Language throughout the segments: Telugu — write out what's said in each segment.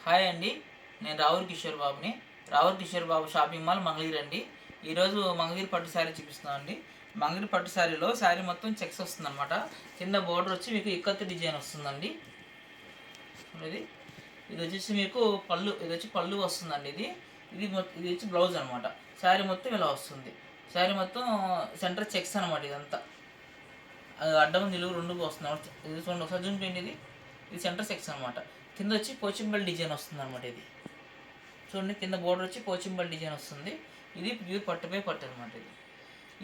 హాయ్ అండి, నేను రావుల్ కిషోర్ బాబుని. రావుల్ కిషోర్ బాబు షాపింగ్ మాల్ మంగళగిరి అండి. ఈరోజు మంగళగిరి పట్టు శారీ చూపిస్తున్నాను అండి. మంగళగిరి పట్టు శారీలో శారీ మొత్తం చెక్స్ వస్తుంది అనమాట. కింద బోర్డర్ వచ్చి మీకు ఇక్కత్ డిజైన్ వస్తుందండి. ఇది ఇది వచ్చేసి మీకు పళ్ళు, ఇది వచ్చి పళ్ళు వస్తుందండి. ఇది వచ్చి బ్లౌజ్ అనమాట. శారీ మొత్తం ఇలా వస్తుంది. శారీ మొత్తం సెంటర్ చెక్స్ అనమాట. ఇదంతా అడ్డం నిలువు రెండు వస్తుంది. ఇది చూడండి ఒకసారి జూమ్ చేయండి. ఇది సెంటర్ చెక్స్ అనమాట. కింద వచ్చి పోచింబల్ డిజైన్ వస్తుంది అనమాట. ఇది చూడండి, కింద బోర్డర్ వచ్చి పోచింబల్ డిజైన్ వస్తుంది. ఇది ప్యూర్ పట్టుపై పట్టు అనమాట. ఇది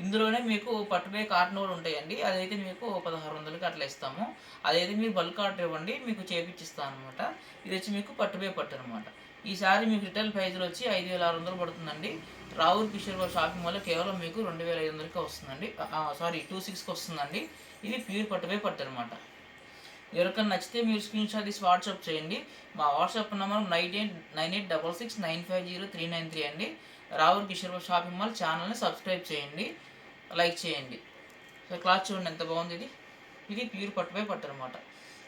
ఇందులోనే మీకు పట్టుపై కాటన్ కూడా ఉంటాయండి. అదైతే మీకు 1600కి అట్లా ఇస్తాము. అదైతే మీరు బల్క్ ఆర్డర్ ఇవ్వండి, మీకు చేపించిస్తాను అనమాట. ఇది వచ్చి మీకు పట్టుపై పట్టు అనమాట. ఈ సారీ మీకు రిటైల్ ప్రైజ్లో వచ్చి 5600 పడుతుందండి. రావుల్ కిషోర్ బాబు షాపింగ్ వల్ల కేవలం మీకు 2500కి వస్తుందండి. 26కి వస్తుందండి. ఇది ప్యూర్ పట్టుపై పట్టు అనమాట. ఎవరికైనా నచ్చితే మీరు స్క్రీన్ షాట్ తీసి వాట్సాప్ చేయండి. మా వాట్సాప్ నెంబర్ 9866950393 అండి. రావుల్ కిషోర్ బాబు షాపింగ్ మాల్ ఛానల్ని సబ్స్క్రైబ్ చేయండి, లైక్ చేయండి. సో క్లాత్ చూడండి ఎంత బాగుంది. ఇది ప్యూర్ పట్టుపై పట్టు అనమాట.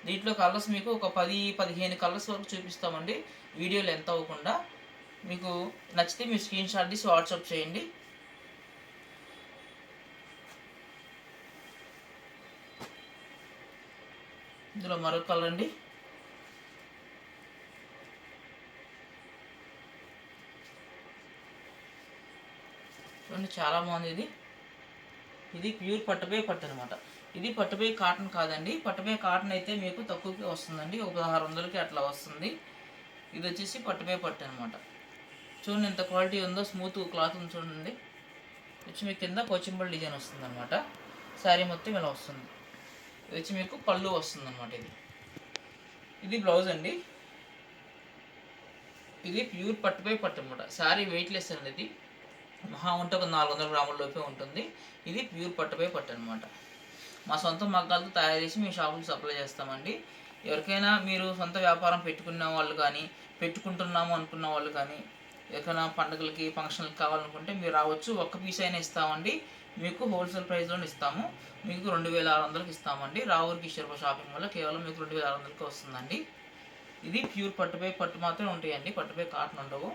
దీంట్లో కలర్స్ మీకు ఒక 10-15 కలర్స్ వరకు చూపిస్తామండి, వీడియోలు ఎంత అవ్వకుండా. మీకు నచ్చితే మీరు స్క్రీన్ షాట్ తీసి వాట్సాప్ చేయండి. ఇందులో మరొక కలర్ అండి. చూడండి చాలా బాగుంది. ఇది ప్యూర్ పట్టుపై పట్టు అనమాట. ఇది పట్టుపై కాటన్ కాదండి. పట్టుపై కాటన్ అయితే మీకు తక్కువకి వస్తుందండి, ఒక 1600కి అట్లా వస్తుంది. ఇది వచ్చేసి పట్టుపై పట్టు అనమాట. చూడండి ఎంత క్వాలిటీ ఉందో, స్మూత్ క్లాత్ ఉంది చూడండి. వచ్చి మీకు కింద పోచింబల్ డిజైన్ వస్తుంది అనమాట. శారీ మొత్తం ఇలా వస్తుంది. ఇది వచ్చి మీకు పళ్ళు వస్తుంది అనమాట. ఇది బ్లౌజ్ అండి. ఇది ప్యూర్ పట్టుపై పట్టు అనమాట. శారీ వెయిట్లెస్ అండి. ఇది మహా ఉంటే ఒక 400 గ్రాముల లోపే ఉంటుంది. ఇది ప్యూర్ పట్టుపై పట్టు అనమాట. మా సొంత మగ్గాలతో తయారు చేసి మీ షాపులకు సప్లై చేస్తామండి. ఎవరికైనా మీరు సొంత వ్యాపారం పెట్టుకున్న వాళ్ళు కానీ, పెట్టుకుంటున్నాము అనుకున్న వాళ్ళు కానీ, ఎక్కడైనా పండుగలకి ఫంక్షన్లకి కావాలనుకుంటే మీరు రావచ్చు. ఒక్క పీస్ అయినా ఇస్తామండి. మీకు హోల్సేల్ ప్రైస్లోనే ఇస్తాము. మీకు 2600కి ఇస్తామండి. రావుల్ కిషోర్ బాబు షాపింగ్ వల్ల కేవలం మీకు 2600కి వస్తుందండి. ఇది ప్యూర్ పట్టుపై పట్టు మాత్రమే ఉంటాయండి, పట్టుపై కాటన్ ఉండవు.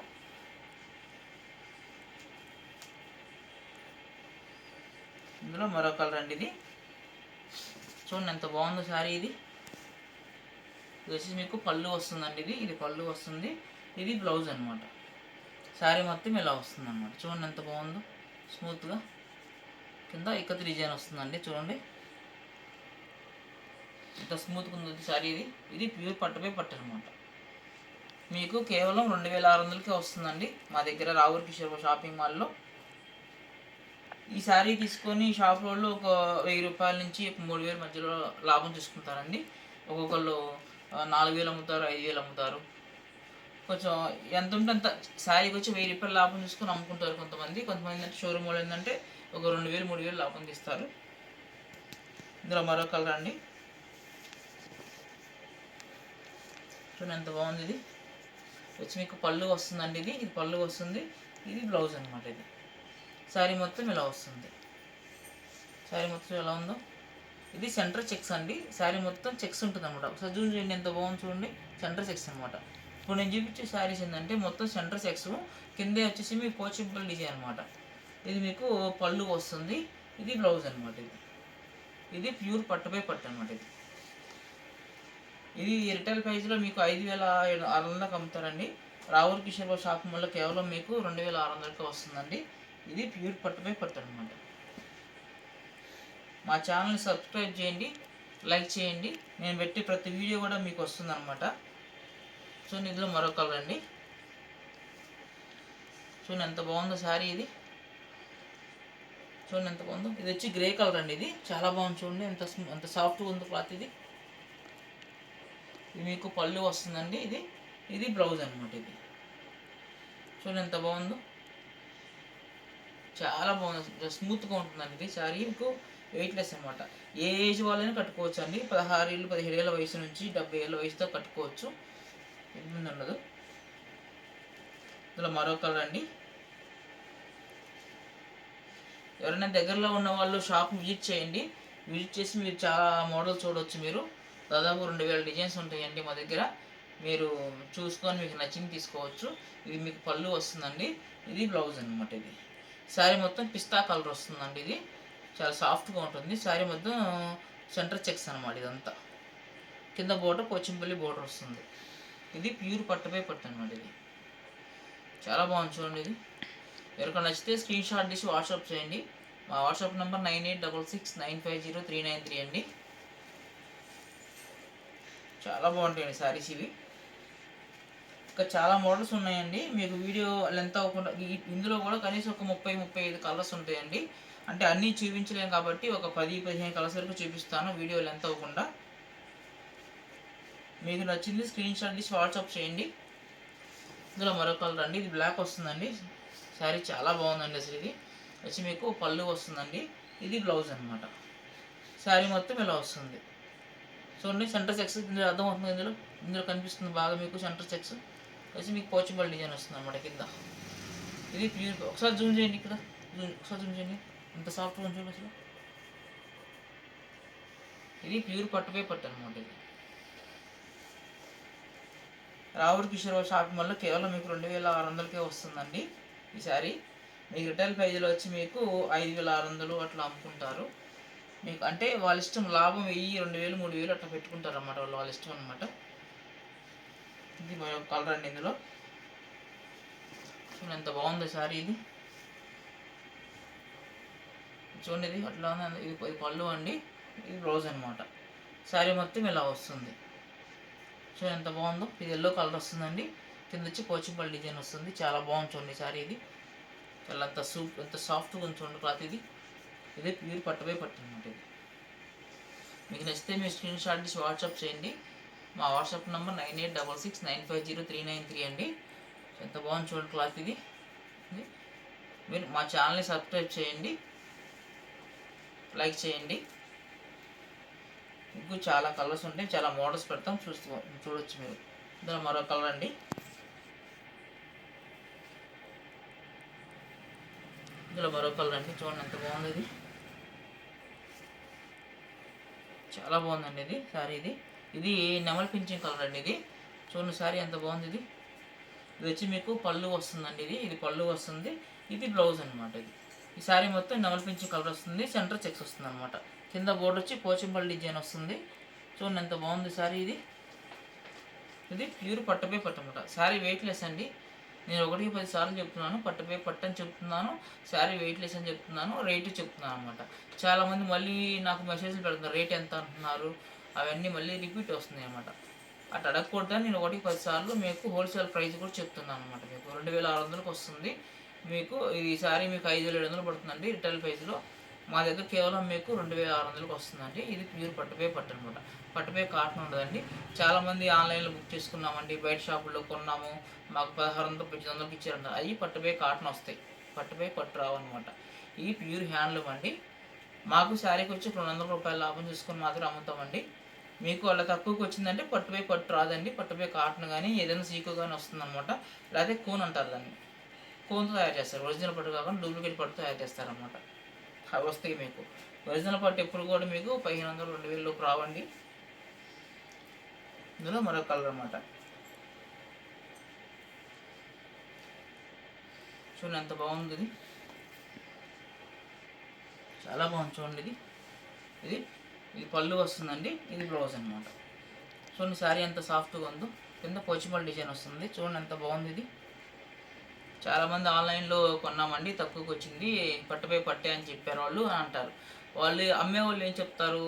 ఇందులో మరో కలర్ అండి. ఇది చూడండి ఎంత బాగుందో శారీ. ఇది వచ్చేసి మీకు పళ్ళు వస్తుందండి. ఇది పళ్ళు వస్తుంది. ఇది బ్లౌజ్ అనమాట. శారీ మొత్తం ఇలా వస్తుంది అనమాట. చూడండి ఎంత బాగుందో, స్మూత్గా. కింద ఇక్కత్ డిజైన్ వస్తుందండి. చూడండి ఎంత స్మూత్గా ఉంది శారీ. ఇది ప్యూర్ పట్టుపై పట్టు అనమాట. మీకు కేవలం 2600కి వస్తుందండి మా దగ్గర రావుల్ కిషోర్ షాపింగ్ మాల్లో. ఈ శారీ తీసుకొని షాప్ వాళ్ళు ఒక 1000 రూపాయల నుంచి 3000 మధ్యలో లాభం తీసుకుంటారండి. ఒక్కొక్కళ్ళు 4000 అమ్ముతారు, 5000 అమ్ముతారు. కొంచెం ఎంత ఉంటే అంత శారీకి వచ్చి 1000 రూపాయలు లాభం తీసుకొని అమ్ముకుంటారు కొంతమంది. అంటే షోరూమ్ వాళ్ళు ఏంటంటే ఒక 2000, 3000 లాభం తీస్తారు. ఇందులో మరో కలర్ అండి. చూడండి ఎంత బాగుంది. ఇది వచ్చి మీకు పళ్ళు వస్తుందండి. ఇది పళ్ళు వస్తుంది. ఇది బ్లౌజ్ అనమాట. ఇది శారీ మొత్తం ఇలా వస్తుంది. శారీ మొత్తం ఎలా ఉందో. ఇది సెంటర్ చెక్స్ అండి. శారీ మొత్తం చెక్స్ ఉంటుంది అనమాట. ఒకసారి జూమ్ చేయండి ఎంత బాగుంది చూడండి. సెంటర్ చెక్స్ అనమాట. ఇప్పుడు నేను చూపించే శారీస్ ఏంటంటే మొత్తం సెంటర్ చెక్స్, కిందే వచ్చేసి మీకు పోచింబల్ డిజైన్ అనమాట. ఇది మీకు పళ్ళు వస్తుంది. ఇది బ్లౌజ్ అనమాట. ఇది ప్యూర్ పట్టుపై పట్టు అనమాట. ఇది రిటైల్ ప్రైస్లో మీకు 5600కి అమ్ముతారండి. రావుల్ కిషోర్ బాబు షాపింగ్ వల్ల కేవలం మీకు 2600కి వస్తుందండి. ఇది ప్యూర్ పట్టుపై పట్టు అనమాట. మా ఛానల్ని సబ్స్క్రైబ్ చేయండి, లైక్ చేయండి. నేను పెట్టి ప్రతి వీడియో కూడా మీకు వస్తుంది అనమాట. చూడండి ఇందులో మరో కలర్ అండి. చూడండి ఎంత బాగుందో శారీ. ఇది చూడండి ఎంత బాగుందో. ఇది వచ్చి గ్రే కలర్ అండి. ఇది చాలా బాగుంది చూడండి, ఎంత సాఫ్ట్గా ఉందో క్లాత్. ఇది మీకు పళ్ళు వస్తుందండి. ఇది బ్లౌజ్ అనమాట. ఇది చూడండి ఎంత బాగుందో, చాలా బాగుంది, స్మూత్గా ఉంటుందండి. ఇది శారీ మీకు వెయిట్లెస్ అనమాట. ఏ ఏజ్ వాళ్ళైనా కట్టుకోవచ్చు అండి. 16 ఏళ్ళు 17 ఏళ్ళ వయసు నుంచి 70 ఏళ్ళ వయసుతో కట్టుకోవచ్చు, ఇబ్బంది ఉండదు. ఇందులో మరో కలర్ అండి. ఎవరైనా దగ్గరలో ఉన్న వాళ్ళు షాప్ విజిట్ చేయండి. విజిట్ చేసి మీరు చాలా మోడల్ చూడవచ్చు. మీరు దాదాపు 2000 డిజైన్స్ ఉంటాయండి మా దగ్గర. మీరు చూసుకొని మీకు నచ్చింది తీసుకోవచ్చు. ఇది మీకు పళ్ళు వస్తుందండి, ఇది బ్లౌజ్ అనమాట. ఇది శారీ మొత్తం పిస్తా కలర్ వస్తుందండి. ఇది చాలా సాఫ్ట్గా ఉంటుంది. శారీ మొత్తం సెంటర్ చెక్స్ అనమాట. ఇదంతా కింద బోర్డర్ పోచంపల్లి బోర్డర్ వస్తుంది. ఇది ప్యూర్ పట్టుపై పట్టు అనమాట. ఇది చాలా బాగుంది చూడండి. ఇది ఎవరికైనా నచ్చితే స్క్రీన్ షాట్ తీసి వాట్సాప్ చేయండి. మా వాట్సాప్ నెంబర్ 9866950393 అండి. చాలా బాగుంటాయండి శారీస్ ఇవి. ఇంకా చాలా మోడల్స్ ఉన్నాయండి. మీకు వీడియో లెంత్ అవ్వకుండా ఇందులో కూడా కనీసం ఒక 30-35 కలర్స్ ఉంటాయండి. అంటే అన్నీ చూపించలేము కాబట్టి ఒక 10-15 కలర్స్ వరకు చూపిస్తాను వీడియో లెంత్ అవ్వకుండా. మీకు నచ్చింది స్క్రీన్ షాట్ తీసి వాట్సాప్ చేయండి. ఇందులో మరో కలర్ అండి. ఇది బ్లాక్ వస్తుందండి. శారీ చాలా బాగుందండి. అసలు ఇది వచ్చి మీకు పళ్ళు వస్తుందండి, ఇది బ్లౌజ్ అనమాట. శారీ మొత్తం ఇలా వస్తుంది. చూడండి సెంటర్ చెక్స్ ఇందులో అర్థమవుతుంది. ఇందులో కనిపిస్తుంది బాగా మీకు సెంటర్ చెక్స్ వచ్చి మీకు పోచంపల్లి డిజైన్ వస్తుంది అనమాట కింద. ఇది ప్యూర్. ఒకసారి జూమ్ చేయండి, ఇక్కడ ఒకసారి జూమ్ చేయండి, ఎంత సాఫ్ట్గా చూడండి అసలు. ఇది ప్యూర్ పట్టుపై పట్టు అనమాట. ఇది రావుర్ కిషోర్ షాపింగ్ మాల్లో కేవలం మీకు 2600కే వస్తుందండి ఈ శారీ. మీకు రిటైల్ ప్రైజ్లో వచ్చి మీకు 5600 అట్లా అమ్ముకుంటారు. మీకు అంటే వాళ్ళ ఇష్టం, లాభం 1000, 2000, 3000 అట్లా పెట్టుకుంటారు అన్నమాట. వాళ్ళ ఇష్టం అనమాట. ఇది మరొక కలర్ అండి. ఇందులో చూడండి ఎంత బాగుంది శారీ. ఇది చూడండి, ఇది అట్లా ఉంది. ఇది పళ్ళు అండి, ఇది బ్లౌజ్ అనమాట. శారీ మొత్తం ఇలా వస్తుంది. చూడండి ఎంత బాగుందో. ఇది ఎల్లో కలర్ వస్తుందండి. కింద వచ్చి పోచంపల్లి డిజైన్ వస్తుంది. చాలా బాగుంది చూడండి శారీ. ఇది చాలా ఎంత సాఫ్ట్గా ఉంది చూడండి క్లాత్. ఇది ప్యూర్ పట్టుపై పట్టు అనమాట. ఇది మీకు నచ్చితే మీరు స్క్రీన్ షాట్ తీసి వాట్సాప్ చేయండి. మా వాట్సాప్ నెంబర్ 9866950393 అండి. ఎంత బాగుంది చూడండి క్లాత్. ఇది మీరు మా ఛానల్ని సబ్స్క్రైబ్ చేయండి, లైక్ చేయండి. మీకు చాలా కలర్స్ ఉంటాయి, చాలా మోడల్స్ పెడతాం, చూడొచ్చు మీరు. ఇందులో మరో కలర్ అండి. ఇందులో మరో కలర్ అండి. చూడండి ఎంత బాగుంది. ఇది చాలా బాగుందండి. ఇది శారీ. ఇది నెమలి పింఛన్ కలర్ అండి. ఇది చూడండి శారీ ఎంత బాగుంది. ఇది వచ్చి మీకు పళ్ళు వస్తుందండి. ఇది పళ్ళు వస్తుంది, ఇది బ్లౌజ్ అనమాట. ఈ శారీ మొత్తం నెమలి పింఛన్ కలర్ వస్తుంది. సెంటర్ చెక్స్ వస్తుంది అనమాట. కింద బోర్డర్ వచ్చి పోచంపల్లి డిజైన్ వస్తుంది. చూడండి ఎంత బాగుంది శారీ. ఇది ప్యూర్ పట్టుపై పట్టు అనమాట. శారీ వెయిట్లెస్ అండి. నేను 1-10 సార్లు చెప్తున్నాను, పట్టుపై పట్టు అని చెప్తున్నాను, శారీ వెయిట్లెస్ అని చెప్తున్నాను, రేటు చెప్తున్నాను అనమాట. చాలామంది మళ్ళీ నాకు మెసేజ్లు పెడుతున్నారు, రేట్ ఎంత అంటున్నారు, అవన్నీ మళ్ళీ రిపీట్ వస్తున్నాయి అనమాట. అటు అడగకూడదని నేను 1-10 సార్లు మీకు హోల్సేల్ ప్రైస్ కూడా చెప్తున్నాను అనమాట. మీకు 2600కి వస్తుంది. మీకు ఈ శారీ మీకు 5700 పడుతుందండి రిటైల్ ప్రైస్లో. మా దగ్గర కేవలం మీకు 2600కి వస్తుందండి. ఇది ప్యూర్ పట్టుపై పట్టు అనమాట. పట్టుపై కాటన్ ఉండదండి. చాలామంది ఆన్లైన్లో బుక్ చేసుకున్నామండి, బయట షాపుల్లో కొన్నాము, మాకు 1600-1800కి ఇచ్చారంట. అవి పట్టుపై కాటన్ వస్తాయి, పట్టుపై పట్టు రావు అనమాట. ఇవి ప్యూర్ హ్యాండ్లూమ్ అండి. మాకు శారీకి వచ్చి 200 రూపాయలు లాభం చేసుకొని మాత్రం అమ్ముతామండి. మీకు అలా తక్కువకి వచ్చిందంటే పట్టుపై పట్టు రాదండి. పట్టుపై కాటన్ కానీ ఏదైనా సీకు కానీ వస్తుంది అనమాట. లేకపోతే కోన్ అంటారు దాన్ని, కోన్తో తయారు చేస్తారు. ఒరిజినల్ పట్టు కాకుండా డూప్లికేట్ పట్టు తయారు చేస్తారనమాట. అవి వస్తాయి మీకు. ఒరిజినల్ పట్టు ఎప్పుడు కూడా మీకు 1500-2000 లోపు రావండి. ఇందులో మరో కలర్ అనమాట. చూడండి ఎంత బాగుంది. ఇది చాలా బాగుంది చూడండి. ఇది పళ్ళు వస్తుందండి, ఇది బ్లౌజ్ అనమాట. చూడండి శారీ ఎంత సాఫ్ట్గా ఉందో. కింద పోచంపల్లి డిజైన్ వస్తుంది. చూడండి ఎంత బాగుంది. ఇది చాలామంది ఆన్లైన్లో కొన్నామండి, తక్కువకి వచ్చింది, పట్టుపై పట్టే అని చెప్పారు వాళ్ళు అని అంటారు. వాళ్ళు అమ్మేవాళ్ళు ఏం చెప్తారు,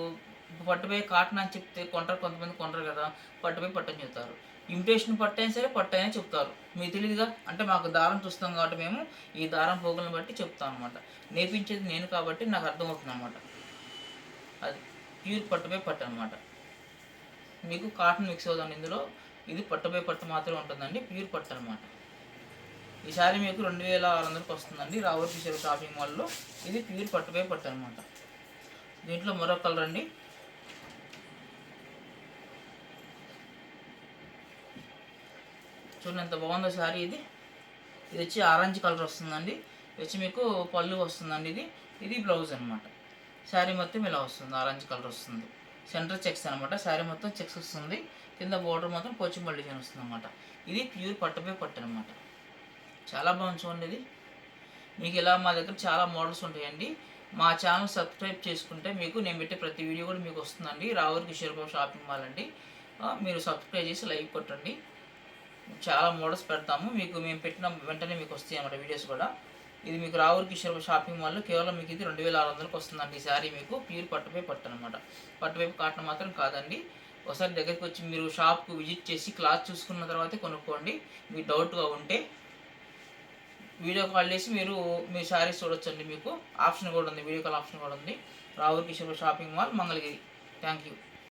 పట్టుపై కాటన్ అని చెప్తే కొంటారు, కొంతమంది కొంటారు కదా, పట్టుపై పట్టని చెప్తారు. ఇమిటేషన్ పట్టైనా సరే పట్టైనా చెప్తారు. మీకు తెలియదుగా, అంటే మాకు దారం చూస్తాం కాబట్టి మేము ఈ దారం పోగులను బట్టి చెప్తాం అనమాట. నేర్పించేది నేను కాబట్టి నాకు అర్థమవుతుంది అనమాట. అది ప్యూర్ పట్టుపై పట్టు అనమాట. మీకు కాటన్ మిక్స్ అవుతుంది ఇందులో. ఇది పట్టుపై పట్టు మాత్రమే ఉంటుందండి, ప్యూర్ పట్టు అనమాట. ఈ శారీ మీకు 2600కి వస్తుందండి రావుర్ కిషోర్ షాపింగ్ మాల్లో. ఇది ప్యూర్ పట్టుపై పట్టు అనమాట. దీంట్లో మరో కలర్ అండి. చూడండి ఎంత బాగుందో శారీ. ఇది వచ్చి ఆరెంజ్ కలర్ వస్తుందండి. ఇది వచ్చి మీకు పళ్ళు వస్తుందండి. ఇది బ్లౌజ్ అనమాట. శారీ మొత్తం ఇలా వస్తుంది, ఆరెంజ్ కలర్ వస్తుంది. సెంటర్ చెక్స్ అనమాట. శారీ మొత్తం చెక్స్ వస్తుంది. కింద బోర్డర్ మాత్రం పోచంపల్లి డిజైన్ వస్తుంది అనమాట. ఇది ప్యూర్ పట్టుపై పట్టు అనమాట. చాలా బాగుంది చూడండి. ఇది మీకు ఇలా మా దగ్గర చాలా మోడల్స్ ఉంటాయండి. మా ఛానల్ సబ్స్క్రైబ్ చేసుకుంటే మీకు నేను పెట్టే ప్రతి వీడియో కూడా మీకు వస్తుందండి. రావురి కిషోర్ బాబు షాపింగ్ మాల్ అండి. మీరు సబ్స్క్రైబ్ చేసి లైక్ కొట్టండి. చాలా మోడల్స్ పెడతాము. మీకు మేము పెట్టిన వెంటనే మీకు వస్తాయి అన్నమాట వీడియోస్ కూడా. ఇది మీకు రావురి కిషోర్ బాబు షాపింగ్ మాల్లో కేవలం మీకు ఇది 2600కి వస్తుందండి. ఈ శారీ మీకు ప్యూర్ పట్టుపై పట్టు అనమాట. పట్టుపైపు కాటన్ మాత్రం కాదండి. ఒకసారి దగ్గరికి వచ్చి మీరు షాప్కు విజిట్ చేసి క్లాత్ చూసుకున్న తర్వాతే కొనుక్కోండి. మీకు డౌట్గా ఉంటే వీడియో కాల్ చేసి మీరు మీ శారీస్ చూడొచ్చండి. మీకు ఆప్షన్ కూడా ఉంది, వీడియో కాల్ ఆప్షన్ కూడా ఉంది. Ravuri Kishore shopping mall, Mangalagiri. Thank you.